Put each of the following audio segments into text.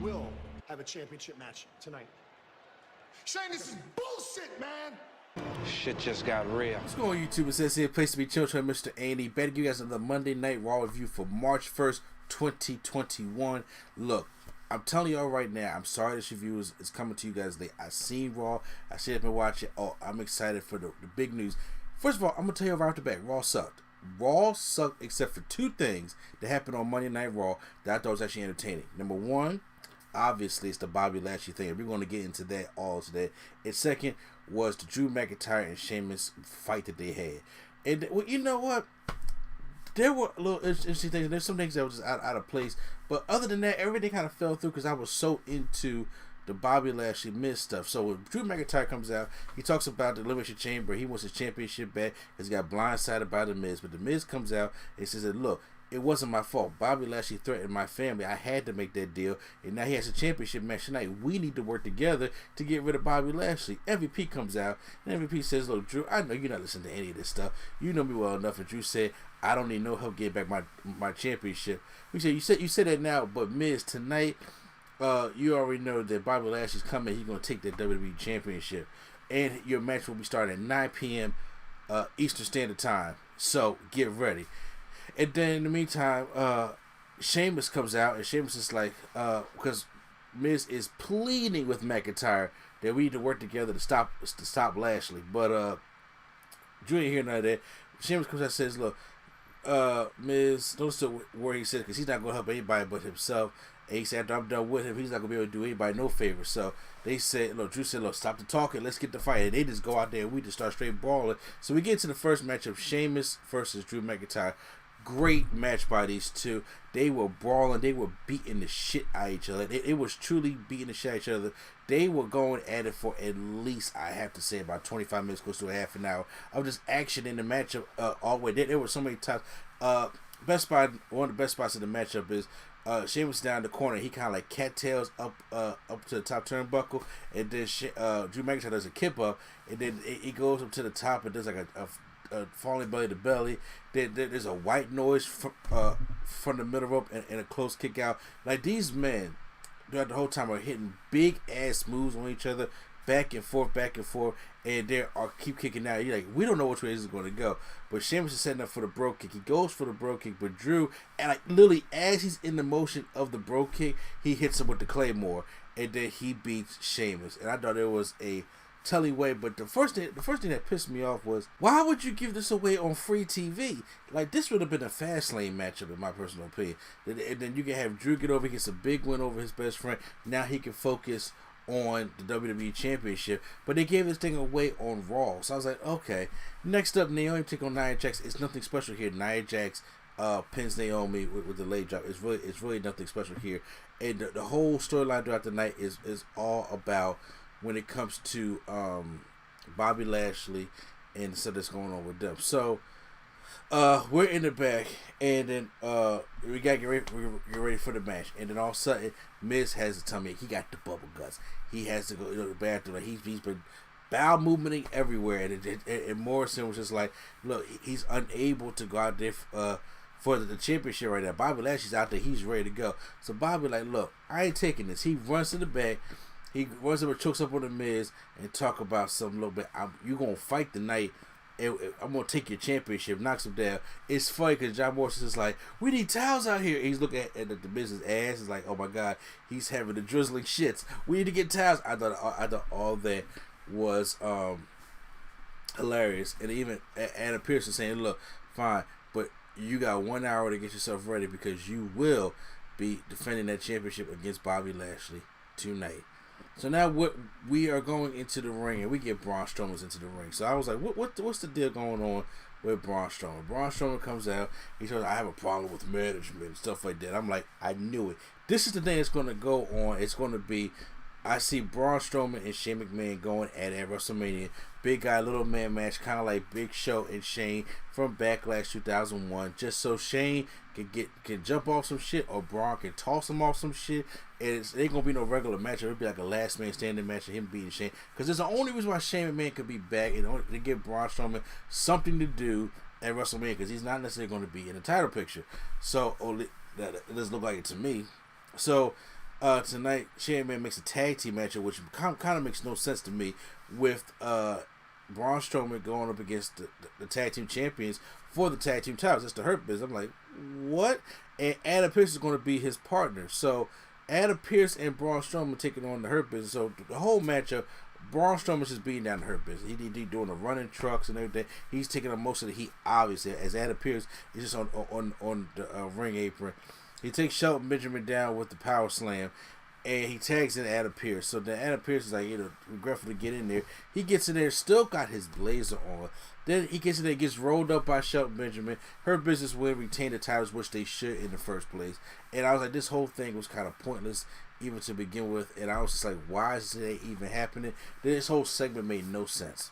will have a championship match tonight. Shane, this is bullshit, man! Shit just got real. What's going on, YouTube? It says here, place to be chill, Mr. Andy. Better give you guys another Monday Night Raw review for March 1st, 2021. Look, I'm telling y'all right now, I'm sorry this review is coming to you guys late. I seen Raw. I said I've been watching. Oh, I'm excited for the big news. First of all, I'm going to tell you right off the bat, Raw sucked. Raw sucked except for two things that happened on Monday Night Raw that I thought was actually entertaining. Number one, obviously, it's the Bobby Lashley thing. We're going to get into that all today. And second was the Drew McIntyre and Sheamus fight that they had. And well, you know what? There were little interesting things. There's some things that were just out of place. But other than that, everything kind of fell through because I was so into the Bobby Lashley Miz stuff. So when Drew McIntyre comes out, he talks about the Elimination Chamber. He wants his championship back because he got blindsided by the Miz. But the Miz comes out and says that, look, it wasn't my fault. Bobby Lashley threatened my family. I had to make that deal. And now he has a championship match tonight. We need to work together to get rid of Bobby Lashley. MVP comes out. And MVP says, look, Drew, I know you're not listening to any of this stuff. You know me well enough. And Drew said, I don't need no help getting back my championship. We said, you said that now, but Miz, tonight, you already know that Bobby Lashley's coming. He's going to take that WWE championship. And your match will be starting at 9 p.m. Eastern Standard Time. So get ready. And then in the meantime, Sheamus comes out, and Sheamus is like, because Miz is pleading with McIntyre that we need to work together to stop Lashley. But Drew ain't hear none of that. Sheamus comes out and says, look, Miz, don't listen to where he said, because he's not going to help anybody but himself. And he said, after I'm done with him, he's not going to be able to do anybody no favor. So they said, look, Drew said, look, stop the talking, let's get the fight. And they just go out there and we just start straight brawling. So we get to the first matchup, Sheamus versus Drew McIntyre. Great match by these two. They were brawling. They were beating the shit out of each other. It was truly beating the shit out of each other. They were going at it for at least, I have to say, about 25 minutes, close to a half an hour of just action in the matchup all the way. There were so many times. Best spot, one of the best spots in the matchup is Sheamus down the corner. He kind of like cattails up to the top turnbuckle, and then Drew McIntyre does a kip up, and then he goes up to the top and does like a falling belly to belly. There's a white noise from the middle rope and a close kick out. Like, these men throughout the whole time are hitting big ass moves on each other, back and forth, and they keep kicking out. You're like, we don't know which way this is going to go. But Sheamus is setting up for the bro kick. He goes for the bro kick, but Drew, and like literally as he's in the motion of the bro kick, he hits him with the Claymore, and then he beats Sheamus. And I thought it was a telling way, but the first thing that pissed me off was, why would you give this away on free TV? Like, this would have been a Fastlane matchup in my personal opinion. And then you can have Drew get over, he gets a big win over his best friend. Now he can focus on the WWE Championship, but they gave this thing away on Raw. So I was like, okay. Next up, Naomi take on Nia Jax. It's nothing special here. Nia Jax pins Naomi with the leg drop. It's really nothing special here. And the whole storyline throughout the night is all about when it comes to Bobby Lashley and stuff that's going on with them. So we're in the back, and then we gotta get ready for the match. And then all of a sudden, Miz has to tell me he got the bubble guts. He has to go to the bathroom. Like, he's been bowel movementing everywhere, and Morrison was just like, look, he's unable to go out there for the championship right now. Bobby Lashley's out there. He's ready to go. So Bobby like, look, I ain't taking this. He runs to the back. He runs up and chokes up on the Miz and talk about something a little bit. You gonna fight tonight? I'm gonna take your championship. Knocks him down. It's funny because John Morrison is like, we need towels out here. And he's looking at the Miz's ass. Is like, oh my god, he's having the drizzling shits. We need to get towels. I thought all that was hilarious. And even Adam Pearce is saying, look, fine, but you got 1 hour to get yourself ready because you will be defending that championship against Bobby Lashley tonight. So now we are going into the ring, and we get Braun Strowman into the ring. So I was like, what's the deal going on with Braun Strowman? Braun Strowman comes out. He says, I have a problem with management and stuff like that. I'm like, I knew it. This is the thing that's going to go on. It's going to be, I see Braun Strowman and Shane McMahon going at WrestleMania. Big guy, little man match, kind of like Big Show and Shane from Backlash 2001. Just so Shane can jump off some shit, or Braun can toss him off some shit. It ain't gonna be no regular match. It'll be like a last man standing match of him beating Shane. Because there's the only reason why Shane McMahon could be back, and to give Braun Strowman something to do at WrestleMania, because he's not necessarily going to be in the title picture. So that doesn't look like it to me. So tonight, Shane Man makes a tag team matchup, which kind of makes no sense to me, with Braun Strowman going up against the tag team champions for the tag team titles. That's the Hurt Business. I'm like, what? And Adam Pearce is going to be his partner. So Adam Pearce and Braun Strowman taking on the Hurt Business. So the whole matchup, Braun Strowman's just beating down the Hurt Business. He doing the running trucks and everything. He's taking on most of the heat, obviously, as Adam Pearce is just on the ring apron. He takes Shelton Benjamin down with the power slam, and he tags in Adam Pearce. So then Adam Pearce is like, regretful to get in there. He gets in there, still got his blazer on. Then he gets in there, gets rolled up by Shelton Benjamin. Her Business will retain the titles, which they should in the first place. And I was like, this whole thing was kind of pointless even to begin with. And I was just like, why is it even happening? This whole segment made no sense.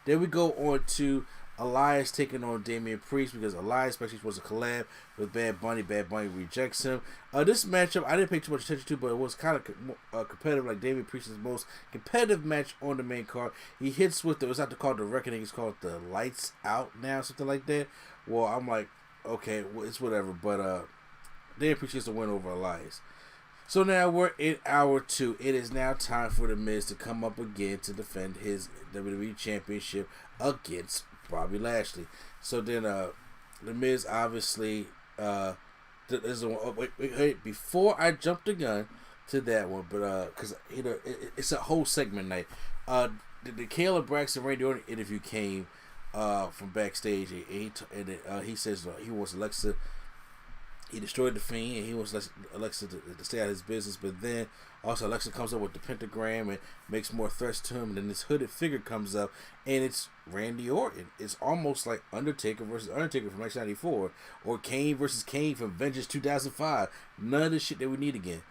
Then we go on to Elias taking on Damian Priest, because Elias actually was a collab with Bad Bunny. Bad Bunny rejects him. This matchup I didn't pay too much attention to, but it was kind of competitive. Like Damian Priest's most competitive match on the main card. He hits with it's not called the Reckoning, it's called the Lights Out now, something like that. Well, I'm like, okay, well, it's whatever. But Damian Priest gets the win over Elias. So now we're in hour 2. It is now time for The Miz to come up again to defend his WWE Championship against Bobby Lashley. So then The Miz obviously wait, before I jump the gun to that one, but because it's a whole segment night. The Caleb Braxton Randy Orton interview came from backstage, and he says he wants Alexa. He destroyed the Fiend, and he wants Alexa to stay out of his business. But then also Alexa comes up with the pentagram and makes more threats to him. And then this hooded figure comes up, and it's Randy Orton. It's almost like Undertaker versus Undertaker from 1994, or Kane versus Kane from Vengeance 2005. None of the shit that we need again.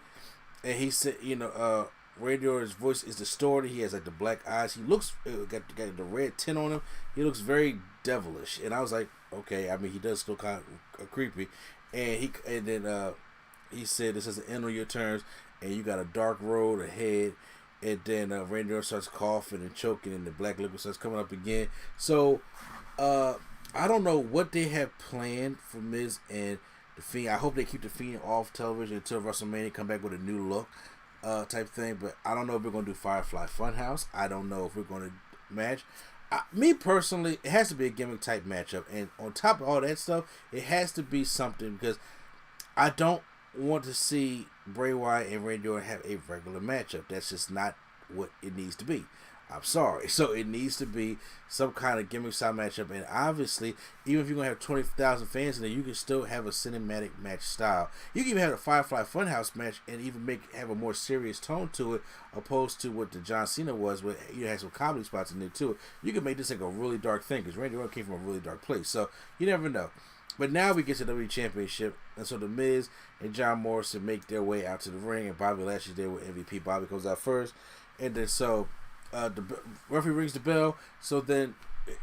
And he said, Randy Orton's voice is distorted. He has like the black eyes. He looks got the red tint on him. He looks very devilish. And I was like, okay. I mean, he does look kind of creepy. And then he said, this is the end on your terms, and you got a dark road ahead. And then Randy Orton starts coughing and choking, and the black liquid starts coming up again. So I don't know what they have planned for Miz and the Fiend. I hope they keep the Fiend off television until WrestleMania, come back with a new look type thing. But I don't know if we're going to do Firefly Funhouse. I don't know if we're going to match. Me personally, it has to be a gimmick type matchup, and on top of all that stuff, it has to be something, because I don't want to see Bray Wyatt and Randy Orton have a regular matchup. That's just not what it needs to be. I'm sorry. So it needs to be some kind of gimmick style matchup, and obviously, even if you're gonna have 20,000 fans in there, you can still have a cinematic match style. You can even have a Firefly Funhouse match and even have a more serious tone to it, opposed to what the John Cena was, where you had some comedy spots in there too. You can make this like a really dark thing, because Randy Orton came from a really dark place, so you never know. But now we get to the WWE Championship, and so The Miz and John Morrison make their way out to the ring, and Bobby Lashley's there with MVP. Bobby comes out first, and then the referee rings the bell, so then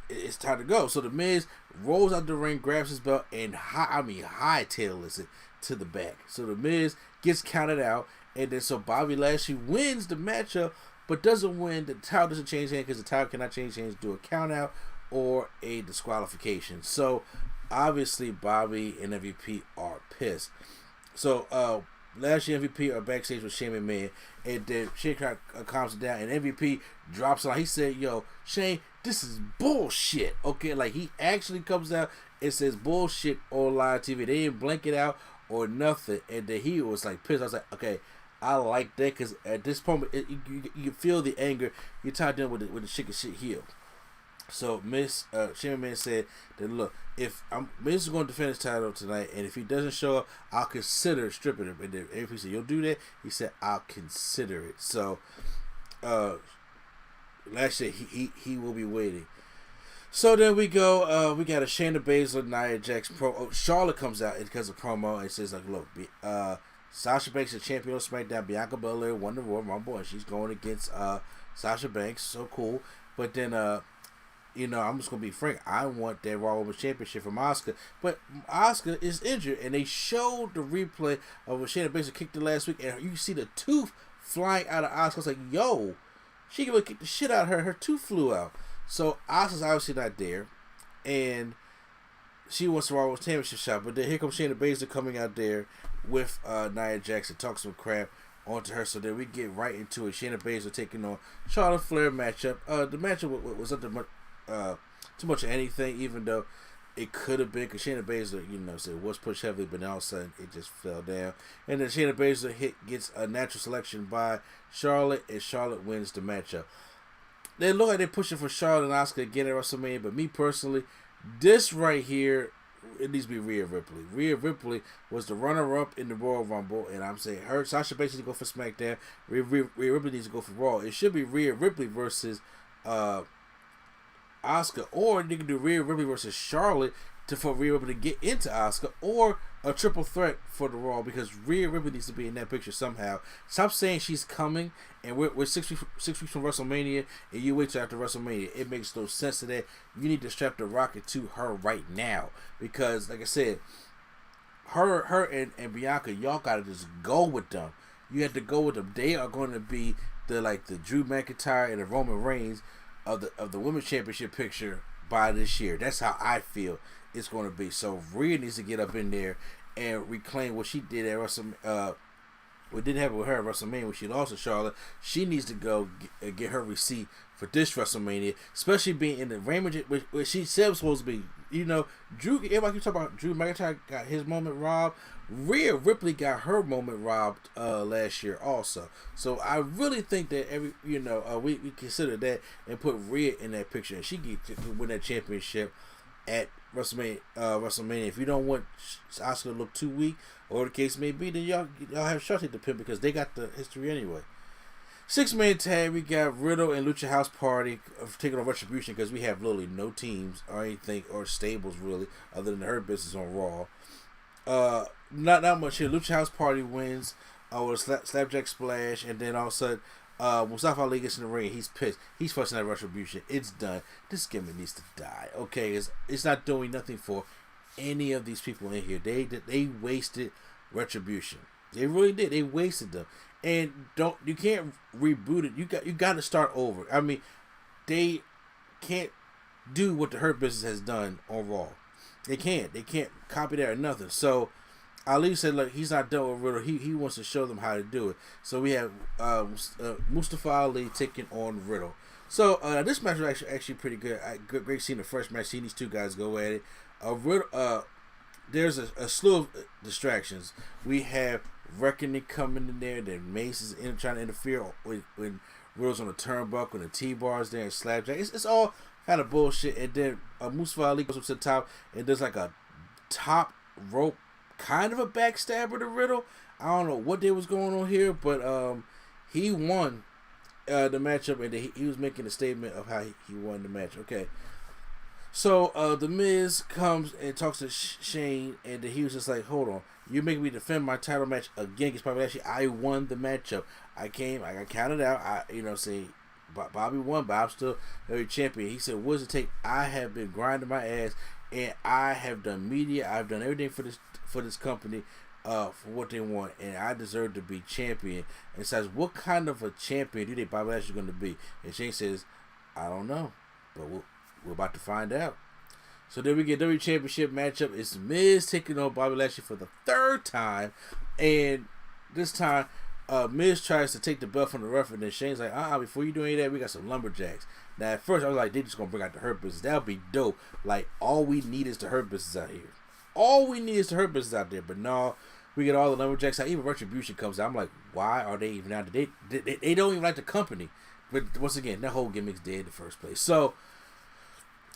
it's time to go. So The Miz rolls out the ring, grabs his belt, and hightails it to the back. So The Miz gets counted out, and then so Bobby Lashley wins the matchup, but doesn't win. The title doesn't change hands, because the title cannot change hands, do a count out or a disqualification. So obviously Bobby and MVP are pissed. So Lashley and MVP are backstage with Shane McMahon, and then Shane calms it down, and MVP drops on. He said, yo, Shane, this is bullshit. Okay, like he actually comes out and says bullshit on live TV. They didn't blank it out or nothing, and then he was like pissed. I was like, okay, I like that, because at this moment, you feel the anger. You're tired of dealing with the chicken shit heel. So Shane McMahon said that, look, if Miz is going to defend his title tonight, and if he doesn't show up, I'll consider stripping him. And then MVP said, you'll do that? He said, I'll consider it. So Lashley, he will be waiting. So then we go, we got a Shayna Baszler, Nia Jax pro. Charlotte comes out because of promo and says, like, look, Sasha Banks is champion on SmackDown. Bianca Belair won the Royal Rumble, and she's going against Sasha Banks. So cool. But then I'm just going to be frank. I want that Raw Women's Championship from Asuka. But Asuka is injured. And they showed the replay of when Shayna Baszler kicked her last week. And you see the tooth flying out of Asuka. It's like, yo, she can kick the shit out of her. Her tooth flew out. So Asuka's obviously not there. And she wants the Raw Women's Championship shot. But then here comes Shayna Baszler coming out there with Nia Jax and talks some crap onto her. So then we get right into it. Shayna Baszler taking on Charlotte Flair matchup. The matchup was not too much of anything, even though it could have been, because Shayna Baszler, was pushed heavily, but all of a sudden it just fell down. And then Shayna Baszler gets a natural selection by Charlotte, and Charlotte wins the matchup. They look like they're pushing for Charlotte and Asuka again at WrestleMania, but me personally, this right here, it needs to be Rhea Ripley. Rhea Ripley was the runner-up in the Royal Rumble, and I'm saying Sasha Banks needs to go for SmackDown. Rhea Ripley needs to go for Raw. It should be Rhea Ripley versus Asuka, or you can do Rhea Ripley versus Charlotte for Rhea Ripley to get into Asuka, or a triple threat for the Raw, because Rhea Ripley needs to be in that picture somehow. Stop saying she's coming, and we're 6 weeks from WrestleMania, and you wait till after WrestleMania. It makes no sense to that. You need to strap the rocket to her right now, because like I said, her and Bianca, y'all gotta just go with them. You have to go with them. They are going to be the Drew McIntyre and the Roman Reigns of the Women's Championship picture by this year. That's how I feel it's going to be. So Rhea needs to get up in there and reclaim what she did at WrestleMania. What didn't happen with her at WrestleMania when she lost to Charlotte. She needs to go get her receipt for this WrestleMania, especially being in the Raymond, which she said was supposed to be. Drew. Everybody keeps talking about Drew McIntyre got his moment robbed. Rhea Ripley got her moment robbed last year also. So I really think that we consider that and put Rhea in that picture, and she can win that championship at WrestleMania. If you don't want Asuka to look too weak, or the case may be, then y'all have Charlotte take the pin, because they got the history anyway. 6-man tag, we got Riddle and Lucha House Party taking on Retribution, because we have literally no teams or anything or stables really other than the Hurt Business on Raw. Not much here. Lucha House Party wins with a slapjack splash, and then all of a sudden Mustafa Ali gets in the ring. He's pissed. He's fussing at Retribution. It's done. This gimmick needs to die. Okay, it's not doing nothing for any of these people in here. They wasted Retribution. They really did. They wasted them. And you can't reboot it. You got to start over. I mean, they can't do what the Hurt Business has done on Raw. They can't copy that or nothing. So Ali said, look, he's not done with Riddle. He wants to show them how to do it. So we have Mustafa Ali taking on Riddle. So this match was actually pretty good. Great seeing the first match, seeing these two guys go at it. Riddle, there's a slew of distractions. We have Reckoning coming in there. Then Mace is trying to interfere when Riddle's on the turnbuckle and the T-bars there and slapjack. It's all kind of bullshit. And then Mustafa Ali goes up to the top and does like a top rope, kind of a backstabber to Riddle. I don't know what they was going on here, but he won the matchup, and he was making a statement of how he won the match. Okay. So the Miz comes and talks to Shane, and he was just like, hold on, you're making me defend my title match again against Bobby Lashley. I won the matchup. I got counted out. Bobby won, but I'm still a champion. He said, what does it take? I have been grinding my ass, and I have done media. I've done everything for this company for what they want, and I deserve to be champion. And says, what kind of a champion do you think Bobby Lashley is going to be? And Shane says, I don't know, but we're about to find out. So then we get WWE Championship matchup. It's Miz taking on Bobby Lashley for the third time, and this time Miz tries to take the belt from the ref, and then Shane's like, before you do any of that, we got some lumberjacks. Now at first I was like, they just gonna bring out the Hurt Business. That would be dope. Like, all we need is the Hurt Business out here. All we need is the Hurt Business out there. But no, we get all the lumberjacks out. Even Retribution comes out. I'm like, why are they even out there? They don't even like the company. But once again, that whole gimmick's dead in the first place. So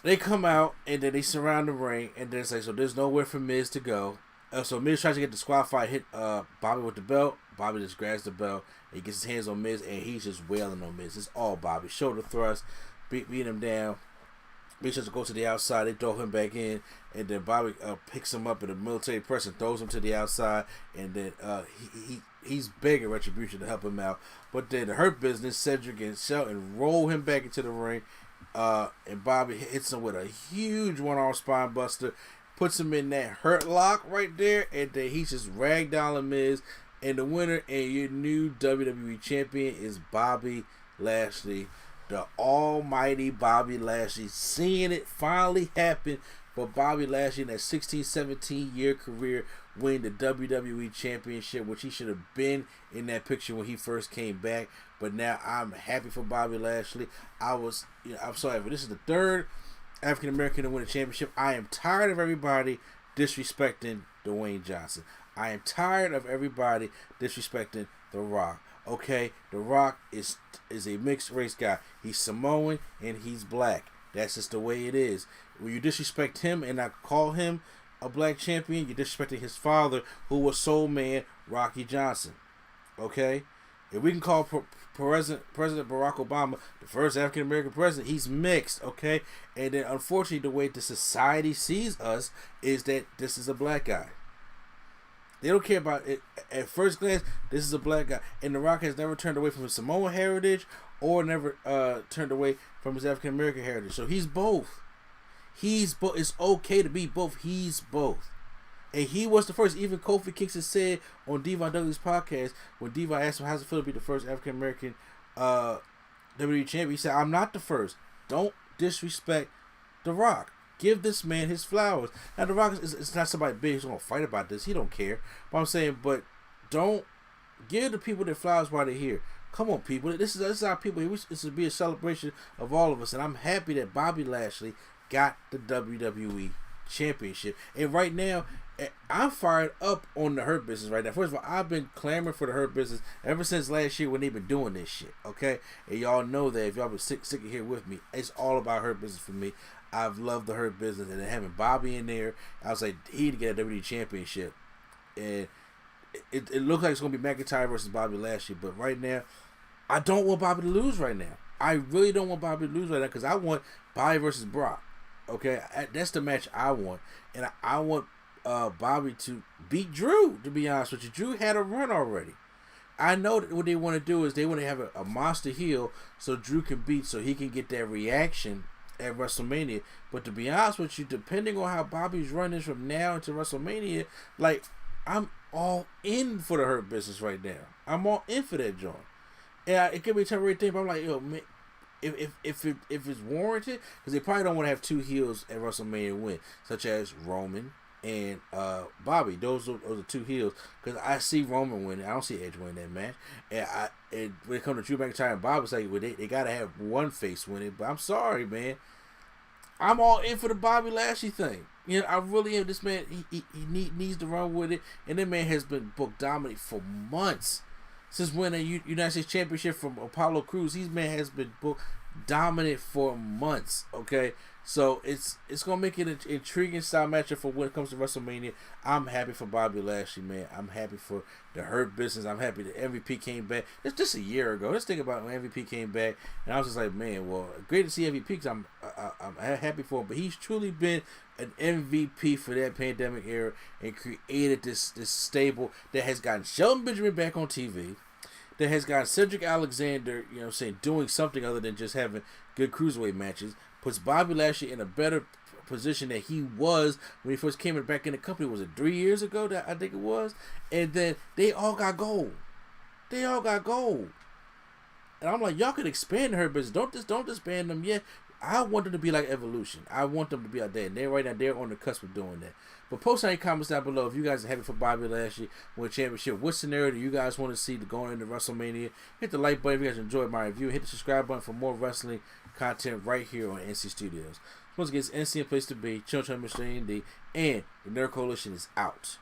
they come out, and then they surround the ring, and then it's like, so there's nowhere for Miz to go. So Miz tries to get the squad fight, hit Bobby with the belt. Bobby just grabs the belt, and he gets his hands on Miz, and he's just wailing on Miz. It's all Bobby. Shoulder thrust, beating him down. Miz tries to go to the outside. They throw him back in, and then Bobby picks him up in a military press and throws him to the outside, and then he's begging Retribution to help him out. But then the Hurt Business, Cedric and Shelton, roll him back into the ring. And Bobby hits him with a huge one-arm spine buster, puts him in that hurt lock right there, and then he's just ragdolling Miz. And the winner and your new WWE champion is Bobby Lashley, the almighty Bobby Lashley. Seeing it finally happen for Bobby Lashley in that 16-17 year career win the WWE Championship, which he should have been in that picture when he first came back. But now I'm happy for Bobby Lashley. I'm sorry, but this is the third African American to win a championship. I am tired of everybody disrespecting Dwayne Johnson. I am tired of everybody disrespecting The Rock. Okay, The Rock is a mixed race guy. He's Samoan and he's black. That's just the way it is. When you disrespect him and not call him a black champion, you're disrespecting his father, who was Soul Man Rocky Johnson. Okay, if we can call President Barack Obama the first African American president, he's mixed. Okay, and then unfortunately, the way the society sees us is that this is a black guy. They don't care about it. At first glance, this is a black guy. And The Rock has never turned away from his Samoan heritage or never turned away from his African American heritage. So he's both. He's both. It's okay to be both. He's both. And he was the first. Even Kofi Kingston said on Devon Douglas' podcast, when Devon asked him how's it feel to be the first African American WWE champion, he said, I'm not the first. Don't disrespect The Rock. Give this man his flowers. Now, The Rock is not somebody big who's going to fight about this. He don't care. But I'm saying, but don't give the people their flowers while they're here. Come on, people. This is our people. This should be a celebration of all of us. And I'm happy that Bobby Lashley got the WWE Championship. And right now, I'm fired up on the Hurt Business right now. First of all, I've been clamoring for the Hurt Business ever since last year when they've been doing this shit. Okay? And y'all know that if y'all been sick of here with me, it's all about Hurt Business for me. I've loved the Hurt Business, and then having Bobby in there, I was like, he to get a WWE Championship. And it looks like it's going to be McIntyre versus Bobby Lashley, but right now, I don't want Bobby to lose right now. I really don't want Bobby to lose right now because I want Bobby versus Brock. Okay? That's the match I want. And I want Bobby to beat Drew, to be honest with you. Drew had a run already. I know that what they want to do is they want to have a monster heel so Drew can beat, so he can get that reaction at WrestleMania. But to be honest with you, depending on how Bobby's run is from now into WrestleMania, like, I'm all in for the Hurt Business right now. I'm all in for that joint. And it could be a temporary thing, but I'm like, yo, man, if it's warranted, because they probably don't want to have two heels at WrestleMania win, such as Roman and Bobby. Those are the two heels, because I see Roman winning. I don't see Edge winning that match. And when it comes to Drew McIntyre and Bobby, it's like, well, they got to have one face winning. But I'm sorry, man. I'm all in for the Bobby Lashley thing. You know, I really am. This man, he needs to run with it. And that man has been booked dominant for months. Since winning a United States Championship from Apollo Crews, this man has been booked dominant for months. Okay, so it's gonna make it an intriguing style matchup for when it comes to WrestleMania. I'm happy for Bobby Lashley, man. I'm happy for the Hurt Business. I'm happy that MVP came back. It's just a year ago. Let's think about when MVP came back, and I was just like, man, well, great to see MVP because I'm happy for him. But he's truly been an MVP for that pandemic era and created this stable that has gotten Shelton Benjamin back on TV. That has got Cedric Alexander, you know what I'm saying, doing something other than just having good cruiserweight matches. Puts Bobby Lashley in a better position than he was when he first came back in the company. Was it 3 years ago that I think it was? And then they all got gold. They all got gold. And I'm like, y'all could expand her business. Don't disband them yet. I want them to be like Evolution. I want them to be out there. And right now, they're on the cusp of doing that. But post any comments down below if you guys are happy for Bobby Lashley win a championship. What scenario do you guys want to see going into WrestleMania? Hit the like button if you guys enjoyed my review. Hit the subscribe button for more wrestling content right here on NC Studios. Once again, it's NC a place to be. Children, Mr. A&D, and the Nerd Coalition is out.